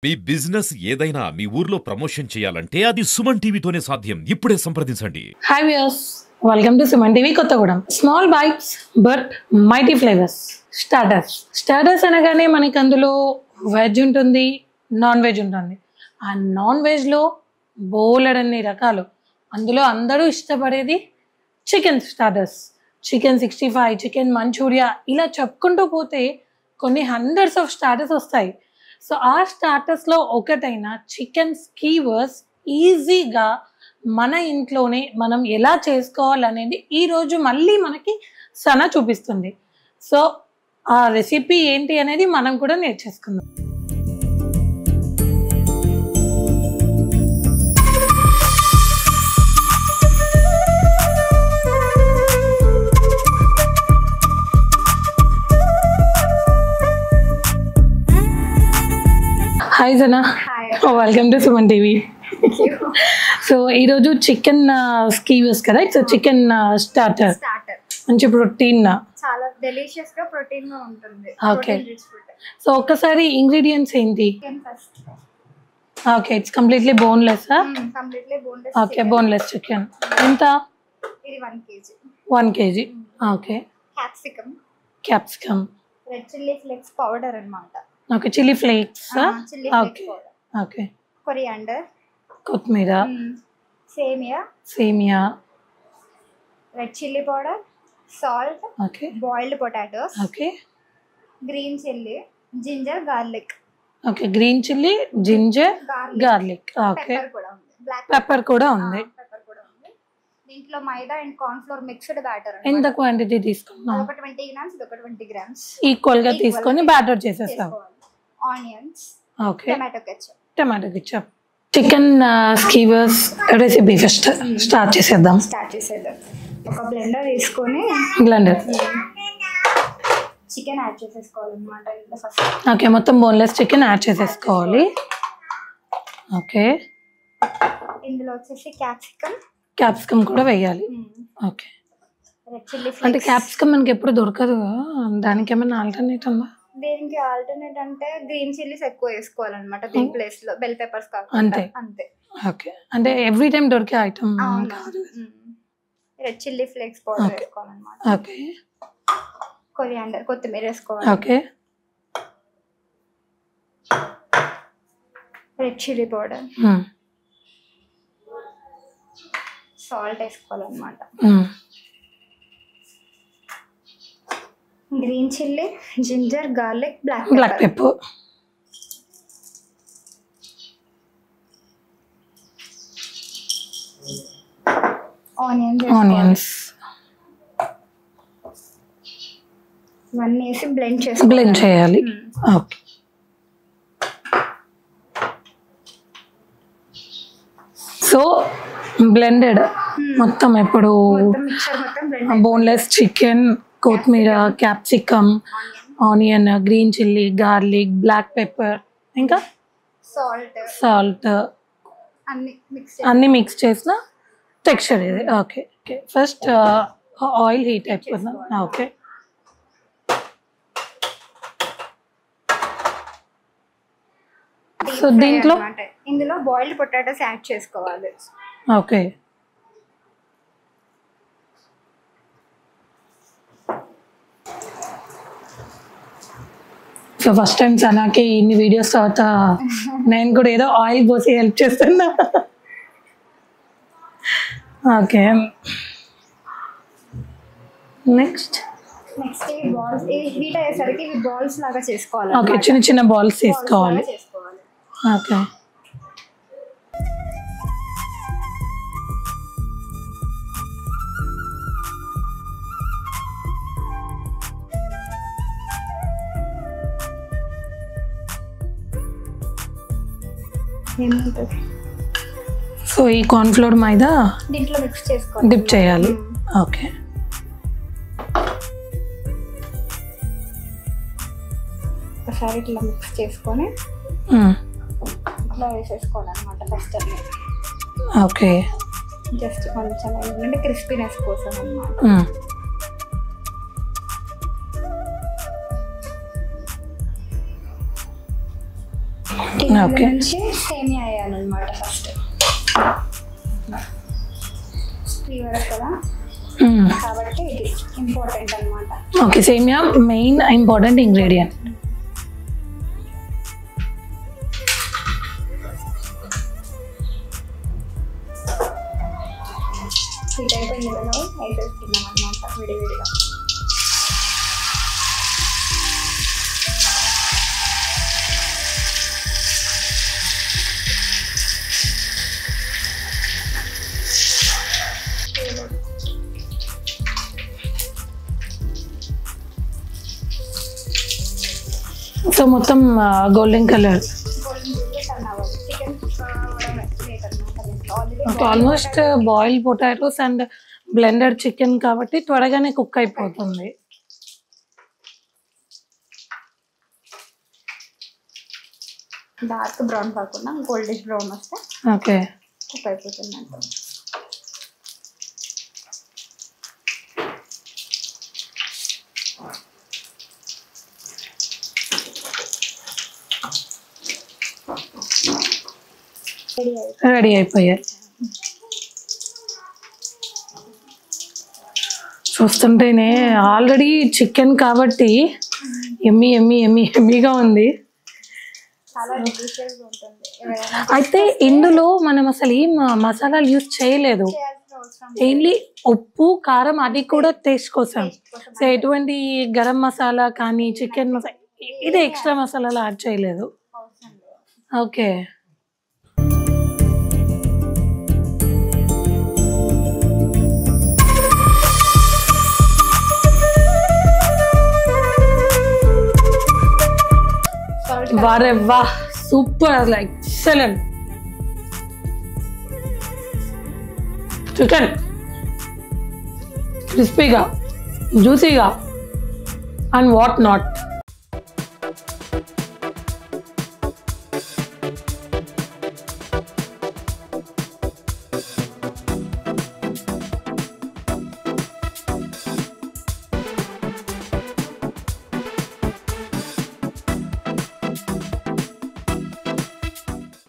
మీ business ఏదైనా మీ ఊర్లో promotion చేయాలంటే అది సుమన్ టీవీతోనే సాధ్యం. ఇప్పుడే సంప్రదించండి. Hi viewers, welcome to Suman TV Kothagudem. Small bites but mighty flavours. Starters అనగానే మనకి అందులో వెజ్ ఉంటుంది, నాన్ వెజ్ ఉంటుంది. ఆ నాన్ వెజ్లో బోలెడన్ని రకాలు. అందులో అందరూ ఇష్టపడేది chicken starters. Chicken 65, chicken manchuria, ఇలా చెప్పుకుంటూ పోతే కొన్ని హండ్రెడ్స్ ఆఫ్ స్టార్టర్స్ వస్తాయి. సో ఆ స్టార్టర్స్లో ఒకటైన చికెన్ స్కీవర్స్ ఈజీగా మన ఇంట్లోనే మనం ఎలా చేసుకోవాలనేది ఈరోజు మళ్ళీ మనకి సనా చూపిస్తుంది. సో ఆ రెసిపీ ఏంటి అనేది మనం కూడా నేర్చేసుకుందాం. Hi Sana, welcome to Suman TV. So ఈరోజు చికెన్ స్కీవర్స్ కదా, సో చికెన్ స్టార్టర్ మంచి ప్రోటీన్, చాలా డెలిషియస్ గా ప్రోటీన్ గా ఉంటుంది. ఓకే, సో ఒక్కసారి ఇంగ్రీడియంట్స్ ఏంటి? Okay, it's completely boneless. Completely boneless. Okay, boneless chicken ఎంత? ఇది 1 kg. 1 kg. Okay, capsicum, red chilli flakes powder అన్నమాట. Okay, chilli flakes. Chilli okay flakes powder. Okay, coriander, కొత్తిమీర, సేమియా, red chilli powder, salt, okay, boiled potatoes, okay, green chilli, ginger, garlic. Okay, green chilli, ginger, garlic. Okay, pepper కూడా ఉంది. Black pepper కూడా ఉంది. Pepper కూడా ఉంది. దీంట్లో మైదా and corn flour mixed batter. ఎంత క్వాంటిటీ తీసుకున్నాం? ఒక 20 grams, ఇది ఒక 20 grams. ఈక్వల్ గా తీసుకొని బ్యాటర్ చేసేస్తాం. Onions, okay, tomato ketchup. Tomato ketchup. Chicken skewers recipe first start చేసేద్దాం. ఒక బ్లెండర్ తీసుకొని బ్లెండర్ చికెన్ యాడ్ చేసేసుకోవాలన్నమాట. ఇందులో ఫస్ట్ ఓకే, మొత్తం బోన్లెస్ చికెన్ యాడ్ చేసేసుకోవాలి. ఓకే, ఇందులో వచ్చేసి క్యాప్సికమ్ కూడా వేయాలి. ఓకే, రెడ్ చిల్లీ అంటే క్యాప్సికమ్ మనకి ఎప్పుడు దొరకదు, దానికి ఏమైనా ఆల్టర్నేట్ ఉందా? దీనికి ఆల్టర్నేట్ అంటే గ్రీన్ చిల్లీస్ ఎక్కువ వేసుకోవాలన్నమాట దీని ప్లేస్ లో. బెల్ పెప్పర్స్ కాకుండా అంతే. ఓకే, అంటే ఎవ్రీ టైం దొరికే ఐటమ్ కాదు. రెడ్ చిల్లీ ఫ్లేక్స్ పౌడర్ వేసుకోవాలన్నమాట. ఓకే, కొరియాండర్, కొత్తిమీర వేసుకోవాలి. Okay, red chilli powder, salt వేసుకోవాలన్నమాట. Green chilli, ginger, garlic, black pepper. Onions ఇవన్నీ వేసి బ్లెండ్ చేయాలి. ఓకే, సో బ్లెండెడ్ మొత్తం ఇప్పుడు బోన్లెస్ చికెన్, కొత్తిమీర, capsicum, onion, green chilli, garlic, black pepper, ఇంకా సాల్ట్ అన్ని మిక్స్ చేసిన టెక్స్చర్ ఇది. ఓకే, ఫస్ట్ ఆయిల్ హీట్ అయిపోతుంది. ఓకే, సో ఇందులో బాయిల్డ్ పొటాటోస్ యాడ్ చేసుకోవాలి. ఓకే, సో ఫస్ట్ టైం సనాకి ఇన్ని వీడియోస్ తర్వాత నేను కూడా ఏదో ఆయిల్ పోసి హెల్ప్ చేస్తున్నా. ఓకే, నెక్స్ట్ హీట్ అయ్యేసరికి ఇవి బాల్స్ లాగా చేసుకోవాలి. ఓకే, చిన్న చిన్న బాల్స్ తీసుకోవాలి. ఓకే, సో ఈ కార్న్ ఫ్లోర్ మైదా దీంట్లో మిక్స్ చేసుకోవాలి, డిప్ చేయాలి. ఓకే, ఒకసారి ఇట్లా మిక్స్ చేసుకొని ఇట్లా వేసేసుకోవాలన్నమాట ఫస్ట్. ఓకే, జస్ట్ కొంచెం ఏంటంటే క్రిస్పీనెస్ కోసం అన్నమాట. ఓకే నుంచి సేమియా వేయాలన్నమాట ఫస్ట్. ఫీవర్ కదా కాబట్టి ఇది ఇంపార్టెంట్ అన్నమాట. ఓకే సేమియా మెయిన్ ఇంపార్టెంట్ ఇంగ్రీడియంట్. హీట్ అయిపోయింది కదా, వేసేస్తున్నాం అన్నమాట విడివిడిగా. సో మొత్తం golden colour. Almost boiled potatoes and blended chicken కాబట్టి త్వరగానే కుక్ అయిపోతుంది. డార్క్ బ్రౌన్ కాకుండా గోల్డిష్ బ్రౌన్ వస్తే ఓకే కుక్ అయిపోతుంది అంట. రెడీ అయిపోయాయి. చూస్తుంటేనే ఆల్రెడీ చికెన్ కాబట్టి ఎమ్మి ఎమ్మి ఎమ్మి ఎమ్మిగా ఉంది. చాలా డెలిషియస్గా ఉంటుంది. ఎవరైనా అయితే ఇందులో మనం అసలు ఏం మసాలాలు యూజ్ చేయలేదు, చేయాల్సిన అవసరం ఓన్లీ ఉప్పు కారం అది కూడా టేస్ట్ కోసం. సో ఎటువంటి గరం మసాలా కానీ చికెన్ మసాలా ఇది ఎక్స్ట్రా మసాలాలు యాడ్ చేయలేదు. అవసరం లేదు. ఓకే వారే వా సూపర్ లైక్ ఎక్సలెంట్ చికెన్ క్రిస్పీగా జ్యూసీగా అండ్ వాట్ నాట్.